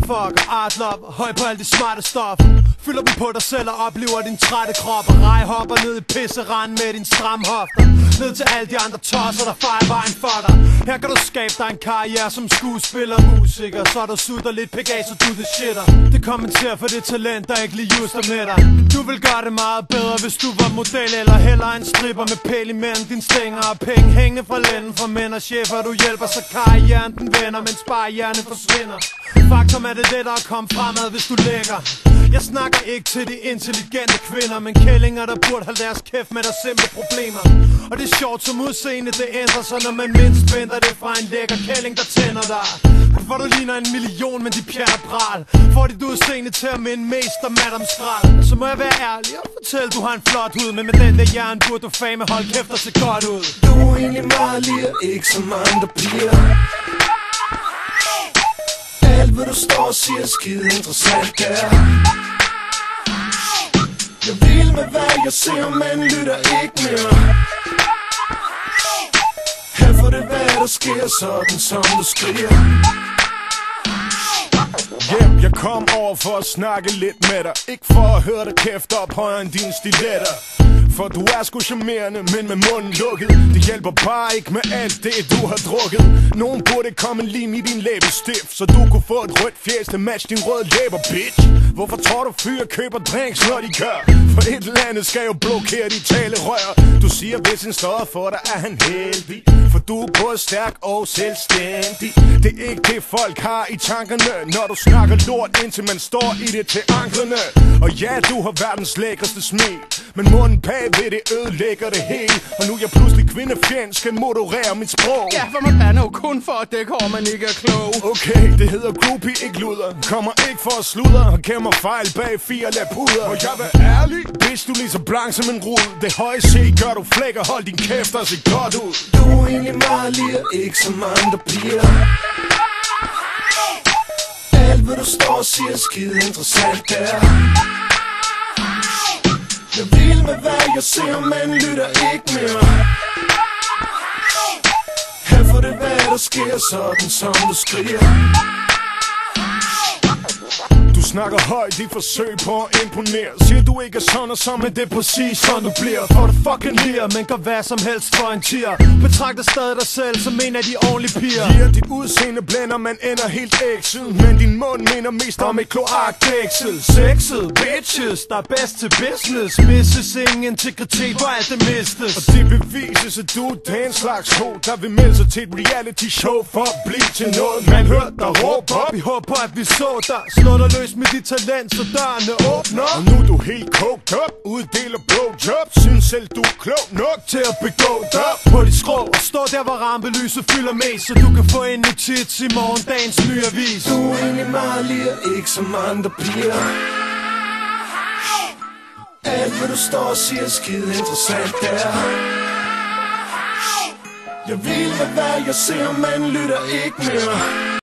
motherfucker, artlop, høj på alt det smarte stof. Fylder dem på dig selv og oplever din trætte krop. Og hopper ned i pisserand med din stram hofter. Ned til alle de andre tosser, der fejrer vejen for dig. Her kan du skabe dig en karriere som skuespiller, musiker. Så du sutter lidt PGA, så du det shitter. Det kommenterer for det talent, der ikke lige juster med dig. Du vil gøre det meget bedre, hvis du var model eller heller en stripper med pæl imellem din stænger og penge hængende fra lænden fra mænd og chefer. Du hjælper, så karrieren den vender, mens barrieren forsvinder. Faktum er det lettere at komme fremad, hvis du lægger. Jeg snakker ikke til de intelligente kvinder, men kællinger, der burde holde deres kæft med deres simple problemer. Og det er sjovt som udseende, det ændrer sig, når man mindst venter det fra en lækker kælling, der tænder dig. For du ligner en million, men de pjatter pral. Får dit udseende til at minde mest om Madame Skrald. Så må jeg være ærlig og fortælle, du har en flot hud, men med den der jern burde du fame holde kæft og se godt ud. Du er egentlig meget lige, ikke som andre piger. Alt hvad du står og siger er skide interessant der. Jeg vil med hvad jeg ser, men lytter ikke mere. Her får det hvad der sker, sådan som du skriger. Jeg kom over for at snakke lidt med dig. Ikke for at høre dig kæft op højere end dine stiletter. For du er sgu charmerende, men med munden lukket. Det hjælper bare ikke med alt det, du har drukket. Nogen burde komme en lim i din læbestift, så du kunne få et rødt fjæs til match din røde læber, bitch. Hvorfor tror du fyre køber drinks, når de gør? For et eller andet skal jo blokere de talerør. Du siger, hvis en står for dig, er han heldig. For du er både stærk og selvstændig. Det er ikke det folk har i tankerne, når du snakker lort, indtil man står i det til anklerne. Og ja, du har verdens lækreste smil, men munden bagved det ødelægger det hele. Og nu er jeg pludselig kvindefjend, skal moderere mit sprog. Ja, for man er jo kun for at dække over, man ikke er klog. Okay, det hedder groupie, ikke luder. Kommer ikke for at sludre og gemmer fejl bag 4 lapuder. Og jeg vil ærlig, hvis du lige så blank som en rud. Det høje C gør du flækker, hold din kæft og se godt ud. Du er egentlig meget lige, ikke som andre piger. Alt hvad du står og siger er skide interessant der. Jeg vil med hvad jeg ser, men lytter ikke mere. Her får det hvad der sker, sådan som du skriger. Du snakker højt i forsøg på at imponere. Siger du ikke er sådan og så, men det er præcis sådan du bliver. For du fucking lir, men gør hvad som helst for en tier. Betragter stadig dig selv som en af de ordentlige piger. Ja, dit udseende blænder, man ender helt ægset. Men din mund minder mest om et kloakdæksel. Sexet, bitches, der er bedst til business. Misses ingen integritet, hvor alt det mistes. Og det bevises, at du er den slags ho, der vil melde sig til et reality show for at blive til noget. Man hørte dig råbe op. Vi håber at vi så dig. Slå dig løs med dit talent, så dørene åbner. Og nu er du helt coked up, uddeler blowjobs. Synes selv du er klog nok til at begå dop på dit skrå. Og stå der, hvor rampelyset fylder mest, så du kan få en notits i morgendagens nye avis. Du er egentlig meget lige, ikke som andre piger. Alt hvad du står og siger er skide interessant der. Jeg vil med hvad jeg ser, men lytter ikke mere.